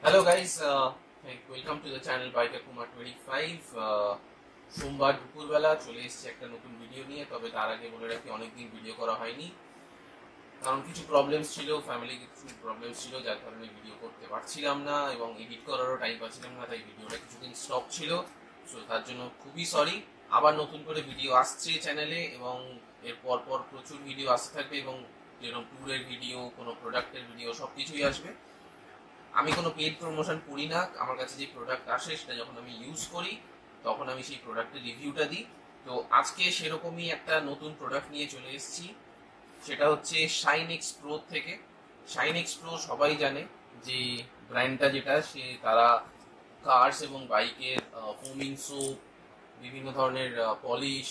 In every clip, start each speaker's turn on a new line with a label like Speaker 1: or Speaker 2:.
Speaker 1: Hello guys, welcome to the channel Biker Kumar 25. সোমবার দুপুরবেলা চলে এসেছি একটা নতুন ভিডিও নিয়ে। তবে তার আগে বলে রাখি, অনেকদিন ভিডিও করা হয়নি, কারণ কিছু প্রবলেমস ছিল, ফ্যামিলি কিছু প্রবলেমস ছিল, যার কারণে ভিডিও করতে পারছিলাম না এবং এডিট করারও টাইম পাচ্ছিলাম না, তাই ভিডিওটা কিছুদিন স্টপ ছিল। সো তার জন্য খুবই সরি। আবার নতুন করে ভিডিও আসছে চ্যানেলে এবং এর পর পর প্রচুর ভিডিও আসতে থাকবে, এবং যেরকম ট্যুরের ভিডিও, কোনো প্রোডাক্টের ভিডিও, সব কিছুই আসবে। আমি কোনো পেড প্রমোশন করি না। আমার কাছে যে প্রোডাক্ট আসে সেটা যখন আমি ইউজ করি তখন আমি সেই প্রোডাক্টের রিভিউটা দিই। তো আজকে সেরকমই একটা নতুন প্রোডাক্ট নিয়ে চলে এসেছি, সেটা হচ্ছে শাইন এক্স প্রো থেকে। শাইন এক্স প্রো সবাই জানে যে ব্র্যান্ডটা যেটা, তারা কার্স এবং বাইকের ফোমিং সোপ, বিভিন্ন ধরনের পলিশ,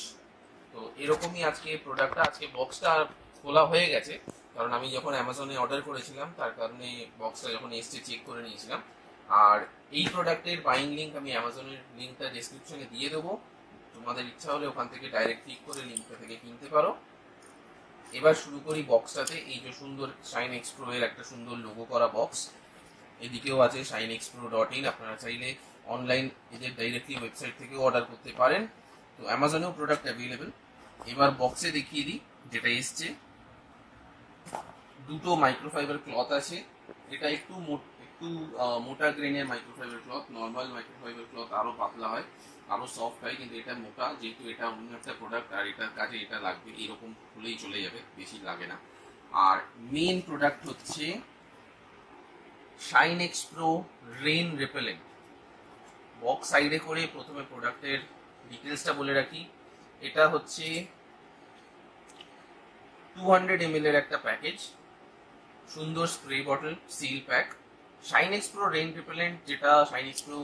Speaker 1: তো এরকমই আজকে প্রোডাক্টটা, আজকে বক্সটা খোলা হয়ে গেছে, কারণ আমি যখন অ্যামাজনে অর্ডার করেছিলাম তার কারণে বক্সটা যখন এসছে চেক করে নিয়েছিলাম। আর এই প্রোডাক্টের বাইং লিঙ্ক আমি অ্যামাজনের লিঙ্কটা ডেসক্রিপশনে দিয়ে দেবো, তোমাদের ইচ্ছা হলে ওখান থেকে ডাইরেক্ট ক্লিক করে লিঙ্কটা থেকে কিনতে পারো। এবার শুরু করি বক্সটাতে। এই যে সুন্দর শাইন এক্স প্রো এর একটা সুন্দর লোগো করা বক্স, এদিকেও আছে shinexpro.in। আপনারা চাইলে অনলাইন এদের ডাইরেক্টলি ওয়েবসাইট থেকেও অর্ডার করতে পারেন, তো অ্যামাজনেও প্রোডাক্ট অ্যাভেলেবেল। এবার বক্সে দেখিয়ে দিই যেটা এসছে। দুটো মাইক্রোফাইবার ক্লথ আছে। এটা একটু মোটা গ্রেনের microfibre cloth. Normal microfibre cloth আরো পাতলা হয়, আরো সফট হয়, কিন্তু এটা মোটা, যেহেতু এটা অন্য একটা প্রোডাক্ট আর এটার কাজে এটা লাগবে, এরকম হলেই চলে যাবে, বেশি লাগে না। আর মেন প্রোডাক্ট হচ্ছে Shine X Pro rain repellent. Box সাইডে করে প্রথমে প্রোডাক্টের ডিটেলসটা বলে রাখি। এটা হচ্ছে 200 ml এর একটা প্যাকেজ, সুন্দর spray bottle, seal pack. Shine X Pro rain repellent, যেটা শাইন এক্স প্রো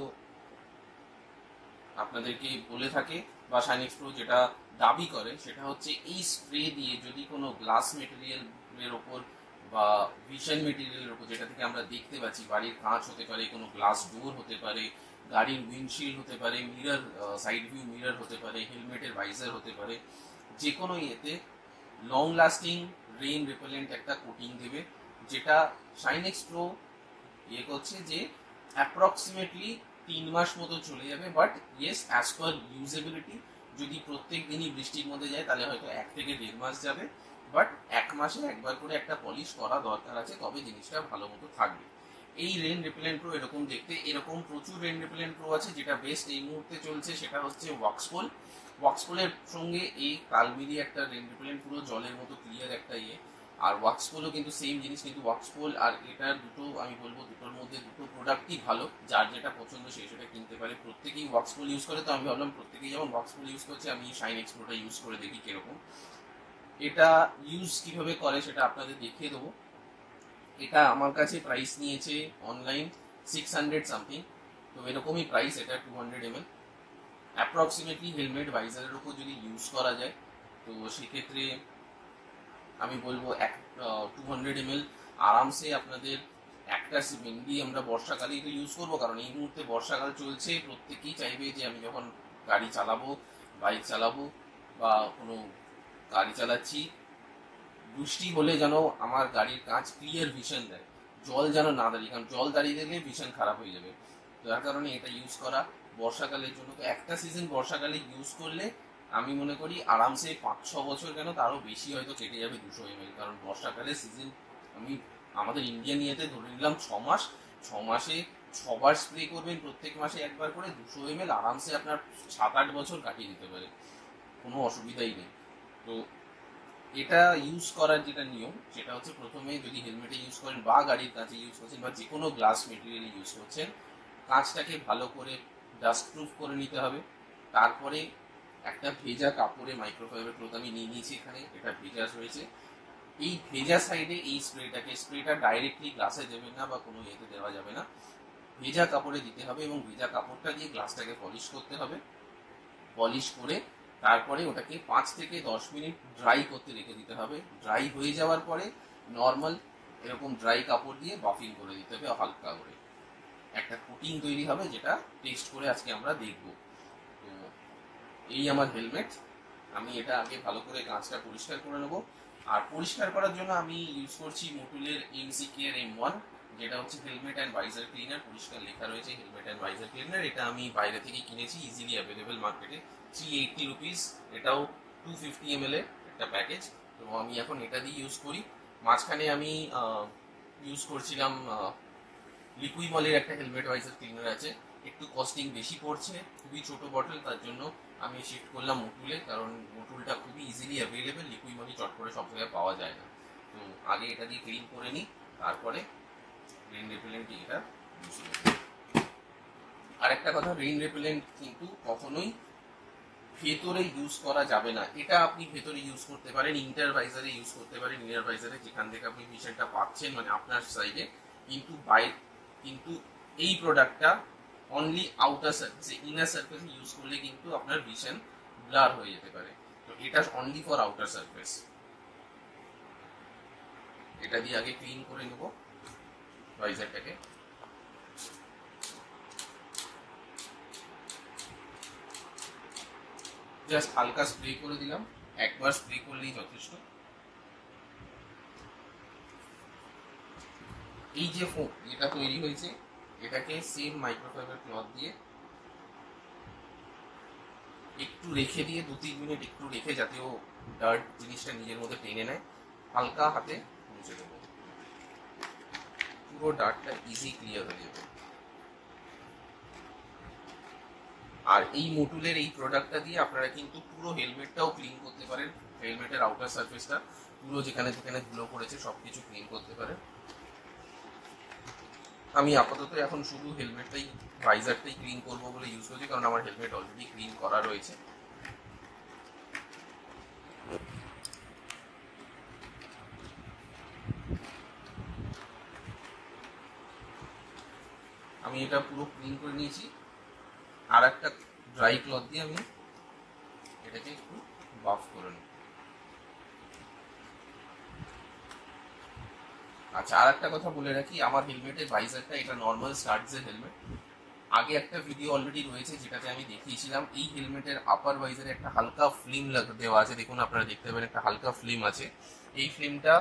Speaker 1: আপনাদেরকে বলে থাকে বা শাইন এক্স প্রো যেটা দাবি করে, সেটা হচ্ছে এই স্প্রে দিয়ে যদি কোনো গ্লাস মেটেরিয়ালের ওপর বা ভিশন মেটেরিয়ালের ওপর, যেটা থেকে আমরা দেখতে পাচ্ছি, বাড়ির কাঁচ হতে পারে, কোনো গ্লাস ডোর হতে পারে, গাড়ির উইন্ডশিল্ড হতে পারে, মিরর, সাইড ভিউ মিরর হতে পারে, হেলমেটের ভাইজার হতে পারে, যে কোনো ইয়েতে লং লাস্টিং রেইন রিপেলেন্ট একটা কোটিং দেবে, যেটা শাইন এক্স প্রো ইয়ে করছে যে অ্যাপ্রক্সিমেটলি 3 মাস মতো চলে যাবে। But yes, as per usability, যদি প্রত্যেক দিনই বৃষ্টির মধ্যে যায় তাহলে হয়তো 1 থেকে 1.5 মাস যাবে। বাট 1 মাসে একবার করে একটা পলিশ করা দরকার আছে, তবে জিনিসটা ভালো মতো থাকবে। এই রেন রিপেলেন্ট প্রো এরকম দেখতে। এরকম প্রচুর রেন রিপেলেন্ট প্রো আছে, যেটা বেস্ট এই মুহূর্তে চলছে সেটা হচ্ছে ওয়াক্সপোল। ওয়াক্সপোলের সঙ্গে এই কাল মিলিয়ে একটা রেন রিপেলেন্ট পুরো জলের মতো ক্লিয়ার একটা ইয়ে। আর ওয়াক্সপোলও কিন্তু সেম জিনিস, কিন্তু ওয়াক্সপোল আর এটার দুটো, আমি বলবো দুটোর মধ্যে দুটো প্রোডাক্টই ভালো, যার যেটা পছন্দ সে সেটা কিনতে পারে। প্রত্যেকেই ওয়াক্সপোল ইউজ করে, তো আমি ভাবলাম প্রত্যেকেই যেমন ওয়াক্সপোল ইউজ করছে, আমি শাইন এক্স প্রোটা ইউজ করে দেখি কিরকম। এটা ইউজ কিভাবে করে সেটা আপনাদের দেখিয়ে দেবো। এটা আমার কাছে প্রাইস নিয়েছে অনলাইন 600 সামথিং, তো এরকমই প্রাইস। এটা 200 ml, অ্যাপ্রক্সিমেটলি হেলমেট ভাইজারের উপর যদি ইউজ করা যায়, তো সেক্ষেত্রে আমি বলবো 200 ml আরামসে আপনাদের একটা, মেনলি আমরা বর্ষাকালেই তো ইউজ করবো, কারণ এই মুহূর্তে বর্ষাকাল চলছে, প্রত্যেকেই চাইবে যে আমি যখন গাড়ি চালাবো, বাইক চালাবো বা কোনো গাড়ি চালাচ্ছি, বৃষ্টি হলে যেন আমার গাড়ির কাঁচ ক্লিয়ার ভিশন দেয়, জল যেন না দাঁড়িয়ে, কারণ জল দাঁড়িয়ে দেখলে ভিশন খারাপ হয়ে যাবে। যার কারণে এটা ইউজ করা বর্ষাকালের জন্য। তো একটা সিজন বর্ষাকালে ইউজ করলে আমি মনে করি আরামসে 5-6 বছর, কেন তারও বেশি হয়তো কেটে যাবে 200 ml, কারণ বর্ষাকালের সিজন আমি আমাদের ইন্ডিয়ান ইয়েতে ধরে নিলাম 6 মাস। 6 মাসে 6বার স্প্রে করবেন, প্রত্যেক মাসে একবার করে, 200 ml আরামসে আপনার 7-8 বছর কাটিয়ে দিতে পারে, কোনো অসুবিধাই নেই। তো এটা ইউজ করার যেটা নিয়ম সেটা হচ্ছে, প্রথমে যদি হেলমেটে ইউজ করেন বা গাড়ির কাঁচে ইউজ করছেন বা যে কোনো গ্লাস মেটেরিয়াল ইউজ করছেন, কাঁচটাকে ভালো করে ডাস্ট প্রুফ করে নিতে হবে। তারপরে একটা ভেজা কাপড়ে, মাইক্রোফাইবার ক্লথ আমি নিয়ে নিয়েছি এখানে, এটা ভেজা রয়েছে, এই ভেজা সাইডে এই স্প্রেটা ডাইরেক্টলি গ্লাসে দেবেন না বা কোনো ইয়েতে দেওয়া যাবে না, ভেজা কাপড়ে দিতে হবে এবং ভেজা কাপড়টা দিয়ে গ্লাসটাকে পলিশ করতে হবে। পলিশ করে তারপরে ওটাকে 5 থেকে 10 মিনিট ড্রাই করতে রেখে দিতে হবে। ড্রাই হয়ে যাওয়ার পরে নর্মাল এরকম ড্রাই কাপড় দিয়ে বাফিং করে দিতে হবে হালকা করে, একটা কোটিং তৈরি হবে, যেটা টেস্ট করে আজকে আমরা দেখব। তো এই আমার হেলমেট। আমি এটা আগে ভালো করে কাঁচটা পরিষ্কার করে নেবো। আর পরিষ্কার করার জন্য আমি ইউজ করছি মোটুলের এমসি কেয়ার M1, যেটা হচ্ছে হেলমেট অ্যান্ড ভাইজার ক্লিনার, পরিষ্কার লেখা রয়েছে হেলমেট অ্যান্ড ভাইজার ক্লিনার। এটা আমি বাইরে থেকে কিনেছি, ইজিলি অ্যাভেলেবেল মার্কেটে, 380 রুপিস। এটাও 250 ml এর একটা প্যাকেজ। তো আমি এখন এটা দিয়ে ইউজ করি। মাঝখানে আমি ইউজ করছিলাম লিকুইমলের একটা হেলমেট ভাইজার ক্লিনার আছে, একটু কস্টিং বেশি পড়ছে, খুবই ছোট বটল, তার জন্য আমি শিফট করলাম মোটুলে, কারণ মোটুলটা খুবই ইজিলি অ্যাভেলেবেল, লিকুইমলই চট করে সব জায়গায় পাওয়া যায় না। তো আগে এটা দিয়ে ক্লিন করে নিই, তারপরে রেইন রেপেলেন্ট এটা ইউজ করব। আর একটা কথা, রেইন রেপেলেন্ট কিন্তু কখনোই ভেতরে ইউজ করা যাবে না। এটা আপনি ভেতরে ইউজ করতে পারেন, ইন্টার ভাইজারে ইউজ করতে পারেন, ইনার ভাইজারে, যেখান থেকে আপনি ভিশনটা পাচ্ছেন মানে আপনার সাইডে, কিন্তু কিন্তু এই প্রোডাক্টটা অনলি আউটার সার্ফেসে, ইনার সার্ফেসে ইউজ করলে কিন্তু আপনার ভিশন ব্লার হয়ে যেতে পারে। তো এটা অনলি ফর আউটার সার্ফেস। এটা দিয়ে আগে ক্লিন করে নেব ভাইজারটাকে। জাস্ট হালকা স্প্রে করে দিলাম, একবার স্প্রে করলেই যথেষ্ট। এই যে ফোম এটা তৈরি হয়েছে, এটাকে সেম মাইক্রোফাইবার ক্লথ দিয়ে একটু রেখে দিয়ে 2-3 মিনিট একটু রেখে, যাতে ও ডার্ট জিনিসটা নিজের মধ্যে টেনে নেয়, হালকা হাতে মুছে দেবো, পুরো ডার্টটা ইজি ক্লিয়ার হয়ে যাবে। আর এই মোটুলের এই প্রোডাক্টটা দিয়ে আপনারা কিন্তু পুরো হেলমেটটাও ক্লিন করতে পারেন, হেলমেটের আউটার সারফেসটা পুরো যেখানে যেখানে ধুলো পড়েছে সবকিছু ক্লিন করতে পারেন। আমি আপাতত এখন শুধু হেলমেটটাই, ভাইজারটাই ক্লিন করবো বলে ইউজ করছি, কারণ আমার হেলমেট অলরেডি ক্লিন করা রয়েছে। আমি এটা পুরো ক্লিন করে নিয়েছি। আর একটা ড্রাই ক্লথ দিয়ে আমি এটাকে একটু বাফ করে নেব। আচ্ছা, আর একটা কথা বলে রাখি, আমার হেলমেটের ভাইজারটা এটা নর্মাল স্টার্টসের হেলমেট। আগে একটা ভিডিও অলরেডি রয়েছে যেটাতে আমি দেখিয়েছিলাম এই হেলমেটের আপার ভাইজারে একটা হালকা ফিল্ম দেওয়া আছে, দেখুন আপনারা দেখতে পাবেন একটা হালকা ফিল্ম আছে। এই ফিল্মটা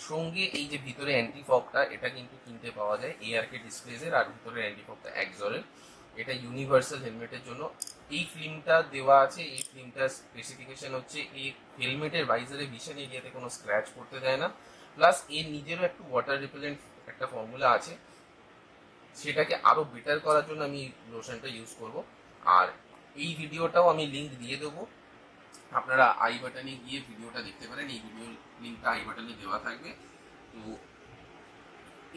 Speaker 1: সঙ্গে এই যে ভিতরে অ্যান্টি ফগটা, এটা কিন্তু কিনতে পাওয়া যায় এআরকে ডিসপ্লেজের, আর ভিতরে অ্যান্টি ফগটা একজরের। এটা ইউনিভার্সাল হেলমেটের জন্য এই ফিল্মটা দেওয়া আছে। এই ফিল্মটার স্পেসিফিকেশন হচ্ছে এই হেলমেটের ভাইজারে ভিশন এরিয়াতে কোনো স্ক্র্যাচ করতে দেয় না, প্লাস এর নিজেরও একটু ওয়াটার রিপেলেন্ট একটা ফর্মুলা আছে, সেটাকে আরো বেটার করার জন্য আমি লোশনটা ইউজ করব। আর এই ভিডিওটাও আমি লিংক দিয়ে দেবো, আপনারা আই বাটনে গিয়ে ভিডিওটা দেখতে পারেন, এই ভিডিও লিংকটা আই বাটনে দেওয়া থাকবে। তো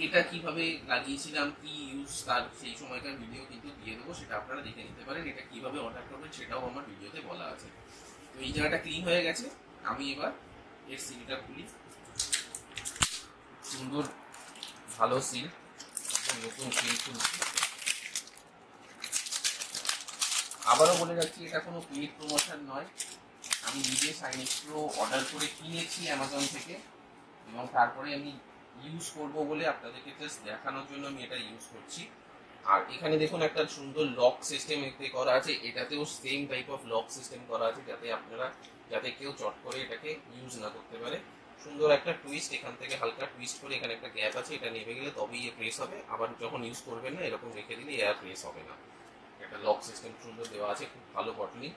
Speaker 1: এটা কিভাবে লাগিয়েছিলাম, কি ইউজ, তার সেই সময়কার ভিডিও কিন্তু দিয়ে দেবো, সেটা আপনারা দেখে নিতে পারেন। এটা কিভাবে অর্ডার করবেন সেটাও আমার ভিডিওতে বলা আছে। তো এই জায়গাটা ক্লিন হয়ে গেছে, আমি এবার এর সিলটা খুলি। সুন্দর ভালো সিল, নতুন সিল খুলছি। আবারও বলে রাখছি, এটা কোনো পেইড প্রমোশন নয়, আমি নিজে সাইনিক প্রো অর্ডার করে কিনেছি অ্যামাজন থেকে, এবং তারপরে আমি ইউজ করব বলে আপনাদেরকে জাস্ট দেখানোর জন্য আমি এটা ইউজ করছি। আর এখানে দেখুন একটা সুন্দর লক সিস্টেম এতে করা আছে, এটাতেও same type of lock system করা আছে, যাতে কেউ চট করে এটাকে ইউজ না করতে পারে। সুন্দর একটা টুইস্ট, এখান থেকে হালকা টুইস্ট করে এখানে একটা গ্যাপ আছে, এটা নেমে গেলে তবেই এ প্রেস হবে, আবার যখন ইউজ করবেন না এরকম রেখে দিলে এয়ার প্রেস হবে না। একটা লক সিস্টেম সুন্দর দেওয়া আছে, খুব ভালো বটলিং,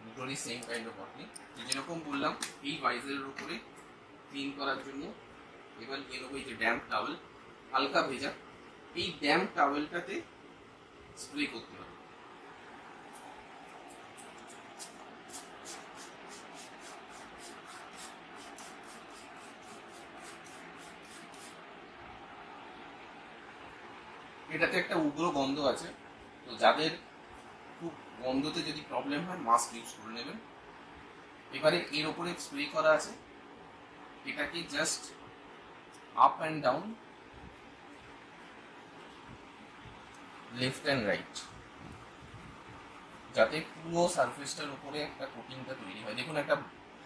Speaker 1: দুটোরই সেম কাইন্ড অফ বটলিং। যেরকম বললাম এই ভাইজারের উপরে ক্লিন করার জন্য এবার নিয়ে নেবো এই যে ড্যাম্প টাওয়েল, হালকা ভেজা, এই ড্যাম্প টাওয়েলটাতে স্প্রে করতে হবে। এটাতে একটা উগ্র গন্ধ আছে, তো যাদের খুব গন্ধতে যদি প্রবলেম হয় মাস্ক ইউজ করে নেবেন। এবারে এর উপরে স্প্রে করা আছে, এটাকে just up and down, left and right, যাতে পুরো সারফেসটার উপরে একটা কোটিংটা তৈরি হয়। দেখুন একটা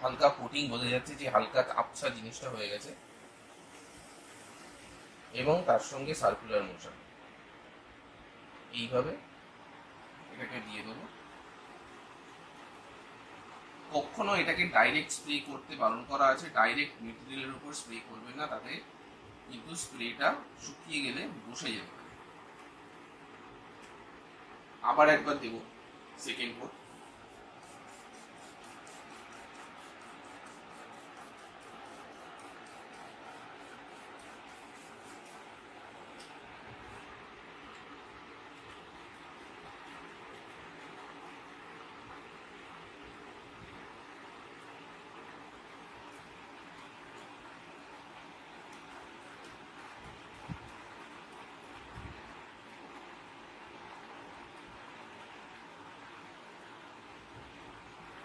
Speaker 1: হালকা কোটিং, বোঝা যাচ্ছে যে হালকা আবছা জিনিসটা হয়ে গেছে, এবং তার সঙ্গে সার্কুলার মোশন, এইভাবে এটাকে দিয়ে দেবো। কখনো এটাকে ডাইরেক্ট স্প্রে করতে বারণ করা আছে, ডাইরেক্ট মেটেরিয়ালের উপর স্প্রে করবেন না, তাতে কিন্তু স্প্রেটা শুকিয়ে গেলে বসে যেতে পারে। আবার একবার দেবো সেকেন্ড কোট।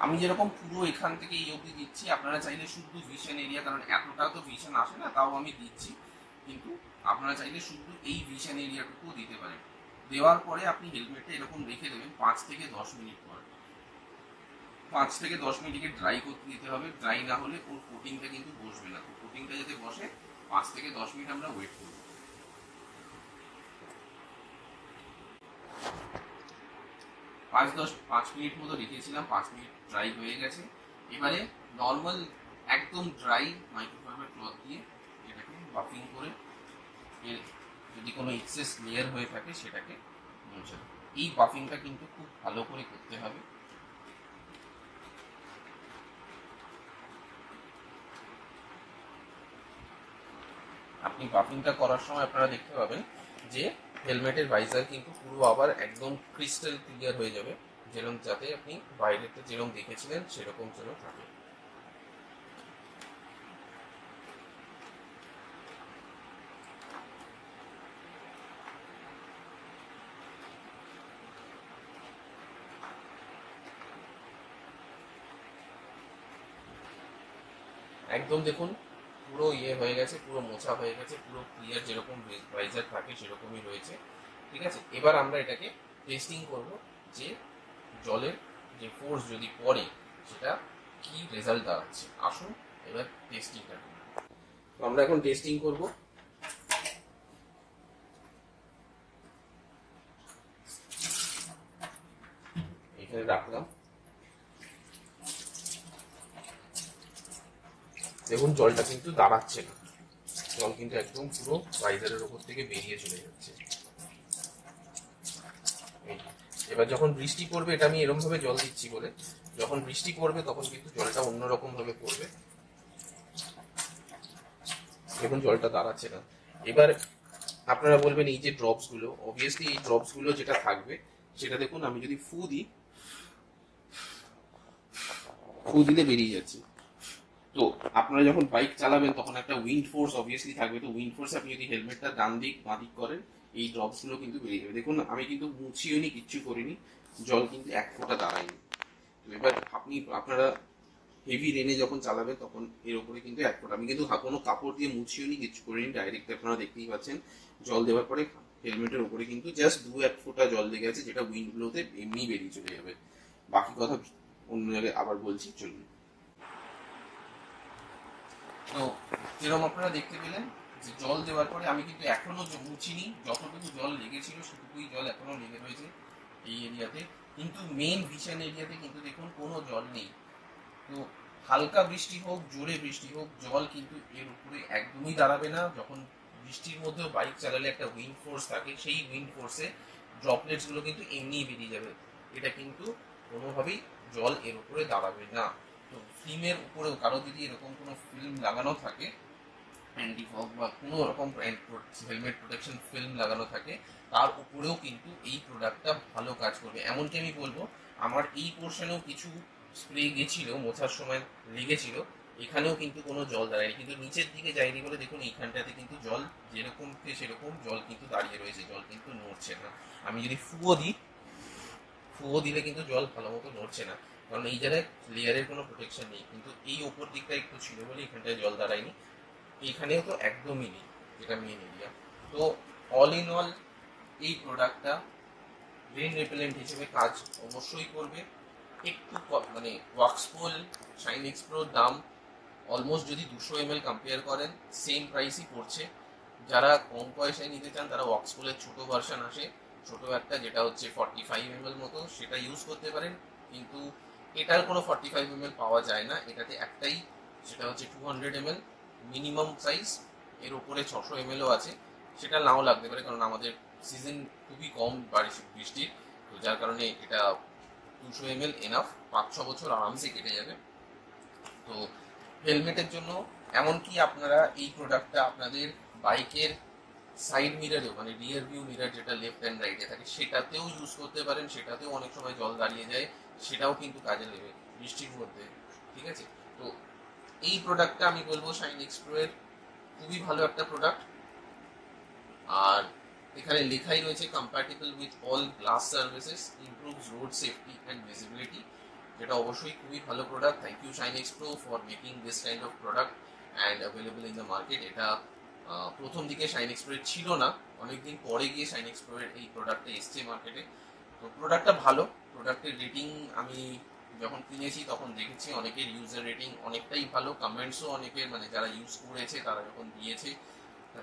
Speaker 1: আমি যেরকম পুরো এখান থেকে এই অবধি দিচ্ছি, আপনারা চাইলে শুধু ভিশন এরিয়া, কারণ এতটা তো ভিশন আসে না, তাও আমি দিচ্ছি, কিন্তু আপনারা চাইলে শুধু এই ভিশন এরিয়াটুকু দিতে পারেন। দেওয়ার পরে আপনি হেলমেটটা এরকম রেখে দেবেন 5 থেকে 10 মিনিট পর। 5 থেকে 10 মিনিটকে ড্রাই করতে দিতে হবে, ড্রাই না হলে ওর কোটিংটা কিন্তু বসবে না। কোটিংটা যাতে বসে 5 থেকে 10 মিনিট আমরা ওয়েট করব। 5 মিনিট মতো রেখেছিলাম, 5 মিনিট ড্রাই হয়ে গেছে। এবারে নর্মাল একদম ড্রাই মাইক্রোফাইবার ক্লথ দিয়ে এটাকে বাফিং করে এর যদি কোনো এক্সেস লেয়ার হয়ে থাকে সেটাকে মুছে দেবো। এই বাফিংটা কিন্তু খুব ভালো করে করতে হবে। আপনি বাফিংটা করার সময় আপনারা দেখতে পাবেন যে হেলমেটের ভাইজার কিন্তু পুরো আবার একদম ক্রিস্টাল ক্লিয়ার হয়ে যাবে, যেরকম যাতে আপনি বাইরেতে যেরকম দেখেছিলেন সেরকম যেন থাকে। একদম দেখুন পুরো ইয়ে হয়ে গেছে, পুরো মোছা হয়ে গেছে, পুরো ক্লিয়ার যেরকম ভাইজার থাকে সেরকমই রয়েছে। ঠিক আছে, এবার আমরা এটাকে টেস্টিং করব যে জলের যে ফোর্স যদি পড়ে সেটা কি রেজাল্ট দাঁড়াচ্ছে। আসুন এবার টেস্টিংটা করি। তো আমরা এখন টেস্টিং করব। এখানে রাখলাম, দেখুন জলটা কিন্তু দাঁড়াচ্ছে না, জল কিন্তু একদম পুরো ভাইজারের উপর থেকে বেরিয়ে চলে যাচ্ছে। এবার যখন বৃষ্টি পড়বে, এটা আমি এরকম ভাবে জল দিচ্ছি বলে, যখন বৃষ্টি পড়বে তখন কিন্তু জলটা অন্যরকম ভাবে পড়বে। দেখুন জলটা দাঁড়াচ্ছে না। এবার আপনারা বলবেন এই যে ড্রপস গুলো, অবভিয়াসলি এই ড্রপস গুলো যেটা থাকবে সেটা দেখুন আমি যদি ফু দিলে বেরিয়ে যাচ্ছে। তো আপনারা যখন বাইক চালাবেন তখন একটা উইন্ড ফোর্স অবভিয়াসলি থাকবে, তো উইন্ড ফোর্স আপনি যদি হেলমেটটা ডান দিক বাঁ দিক করেন এই ড্রপস গুলো কিন্তু বেরিয়ে যাবে। দেখুন আমি কিন্তু মুছিও নি, কিচ্ছু করিনি, জল কিন্তু এক ফোঁটা দাঁড়ায়নি। তো এবার আপনারা হেভি রেনে যখন চালাবেন তখন এর উপরে কিন্তু এক ফোঁটা, আমি কিন্তু কোনো কাপড় দিয়ে মুছিও নি, কিচ্ছু করিনি, ডাইরেক্ট আপনারা দেখতেই পাচ্ছেন জল দেওয়ার পরে হেলমেটের উপরে কিন্তু জাস্ট 2-1 ফোঁটা জল লেগে আছে, যেটা উইন্ড ব্লোতে এমনি বেরিয়ে চলে যাবে। বাকি কথা অন্য জায়গায় আবার বলছি, চলুন। তো যেরকম আপনারা দেখতে পেলেন যে জল দেওয়ার পরে আমি কিন্তু এখনো মুছিনি, যতটুকু জল লেগেছিল সেটুকুই জল এখনো লেগে রয়েছে এই এরিয়াতে, কিন্তু মেন ভিশন এরিয়াতে কিন্তু দেখুন কোনো জল নেই। তো হালকা বৃষ্টি হোক জোরে বৃষ্টি হোক জল কিন্তু এর উপরে একদমই দাঁড়াবে না। যখন বৃষ্টির মধ্যেও বাইক চালালে একটা উইন্ড ফোর্স থাকে, সেই উইন্ড ফোর্সে ড্রপলেটস গুলো কিন্তু এমনিই বেরিয়ে যাবে, এটা কিন্তু কোনোভাবেই জল এর উপরে দাঁড়াবে না। তো ফিল্মের উপরেও কারো যদি এরকম কোনো ফিল্ম লাগানো থাকে, অ্যান্টি ফগ বা কোনো রকম হেলমেট প্রোটেকশন ফিল্ম লাগানো থাকে, তার উপরেও কিন্তু এই প্রোডাক্টটা ভালো কাজ করবে। এমনকি আমি বলবো আমার এই পোর্শনেও কিছু স্প্রে গেছিল, মোছার সময় লেগেছিল, এখানেও কিন্তু কোনো জল দাঁড়ায়নি, কিন্তু নিচের দিকে যায়নি বলে দেখুন এইখানটাতে কিন্তু জল যেরকম সেরকম জল কিন্তু দাঁড়িয়ে রয়েছে, জল কিন্তু নড়ছে না। আমি যদি ফুয়ো দিলে কিন্তু জল ভালো মতো নড়ছে না, কারণ এই জায়গায় লেয়ারের কোনো প্রোটেকশন নেই, কিন্তু এই ওপর দিকটা একটু ছিল বলে এখানটায় জল দাঁড়ায়নি, এখানেও তো একদমই নেই, যেটা মেন এরিয়া। তো অল ইন অল এই প্রোডাক্টটা রেন রিপেলেন্ট হিসেবে কাজ অবশ্যই করবে। একটু মানে ওয়াক্সপোল শাইন এক্সপ্রোর দাম অলমোস্ট যদি 200 ml কম্পেয়ার করেন সেম প্রাইসই পড়ছে। যারা কম পয়সায় নিতে চান তারা ওয়াক্সপোলের ছোট ভার্সন আসে, ছোট একটা যেটা হচ্ছে 45 ml মতো, সেটা ইউজ করতে পারেন, কিন্তু এটার কোনো 45 ml পাওয়া যায় না, এটাতে একটাই, সেটা হচ্ছে 200 ml মিনিমাম সাইজ, এর উপরে 600 ml আছে, সেটা নাও লাগতে পারে, কারণ আমাদের সিজন খুবই কম বৃষ্টির, তো যার কারণে এটা 200 ml এনাফ, 5-6 বছর আরামসে কেটে যাবে। তো হেলমেটের জন্য এমনকি আপনারা এই প্রোডাক্টটা আপনাদের বাইকের সাইড মিরারেও, মানে রিয়ার ভিউ মিরার যেটা লেফট হ্যান্ড রাইটে থাকে, সেটাতেও ইউজ করতে পারেন। সেটাতেও অনেক সময় জল দাঁড়িয়ে যায়, সেটাও কিন্তু কাজে দেবে বৃষ্টির মধ্যে। ঠিক আছে, তো এই প্রোডাক্টটা আমি বলবো শাইন এক্সপ্রো এর খুবই ভালো একটা প্রোডাক্ট। আর এখানে লেখাই রয়েছে compatible with all glass services, improves road safety and visibility, যেটা অবশ্যই খুবই ভালো product. Thank you Shine X Pro for making this kind of product and available in the market. এটা প্রথম দিকে শাইন এক্সপ্রো এর ছিল না, অনেকদিন পরে গিয়ে শাইন এক্সপ্রো এর এই প্রোডাক্টটা এসছে মার্কেটে। তো প্রোডাক্টটা ভালো, প্রোডাক্টের রেটিং আমি যখন কিনেছি তখন দেখেছি অনেকের ইউজার রেটিং অনেকটাই ভালো, কমেন্টসও অনেকের, মানে যারা ইউজ করেছে তারা যখন দিয়েছে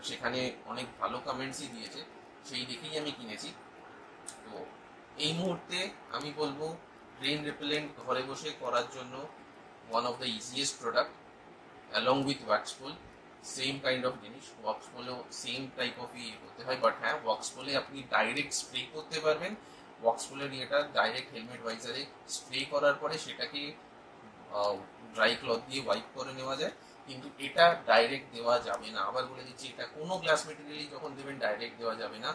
Speaker 1: সেখানে অনেক ভালো কমেন্টসই দিয়েছে, সেই দেখেই আমি কিনেছি। তো এই মুহূর্তে আমি বলবো রেইন রিপেলেন্ট ঘরে বসে করার জন্য one of the easiest product along with Waxpol. Same kind of জিনিস, ওয়াক্সপোলেও সেম টাইপ অফ করতে হয়, বাট হ্যাঁ ওয়াক্সপোলে আপনি ডাইরেক্ট স্প্রে করতে পারবেন। ওয়াক্সপোলের ইয়েটা ডাইরেক্ট হেলমেট ভাইজারে স্প্রে করার পরে সেটাকে ড্রাই ক্লথ দিয়ে ওয়াইপ করে নেওয়া যায়, কিন্তু এটা ডাইরেক্ট দেওয়া যাবে না। আবার বলে দিচ্ছি, এটা কোনো গ্লাস মেটেরিয়ালই যখন দেবেন ডাইরেক্ট দেওয়া যাবে না।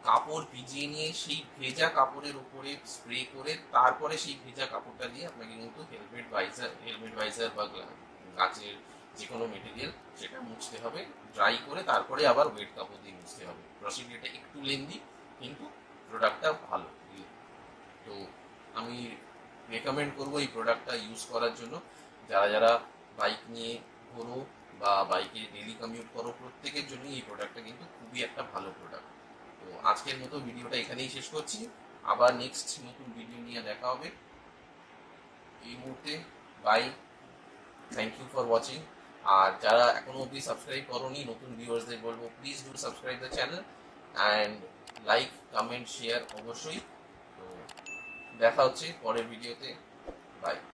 Speaker 1: কাপড় ভিজিয়ে নিয়ে সেই ভেজা কাপড়ের উপরে স্প্রে করে তারপরে সেই ভেজা কাপড়টা দিয়ে আপনাকে কিন্তু হেলমেট ভাইজার বা কাচের যে কোনো মেটেরিয়াল সেটা মুছতে হবে, ড্রাই করে তারপরে আবার ওয়েট কাপড় দিয়ে মুছতে হবে। প্রসিডিউরটা একটু লেন্দি, কিন্তু প্রোডাক্টটা ভালো। তো আমি রেকমেন্ড করবো এই প্রোডাক্টটা ইউজ করার জন্য। যারা যারা বাইক নিয়ে ঘোরো বা বাইকে ডেলি কমিউট করো, প্রত্যেকের জন্য এই প্রোডাক্টটা কিন্তু খুবই একটা ভালো প্রোডাক্ট। তো আজকের মতো ভিডিওটা এখানেই শেষ করছি, আবার নেক্সট নতুন ভিডিও নিয়ে দেখা হবে। এই মুহূর্তে bye, thank you for watching. আর যারা এখনো অবধি সাবস্ক্রাইব করোনি, নতুন ভিউয়ার্সদের বলবো please do subscribe the channel and like comment share অবশ্যই। তো দেখা হচ্ছে পরের ভিডিওতে, বাই।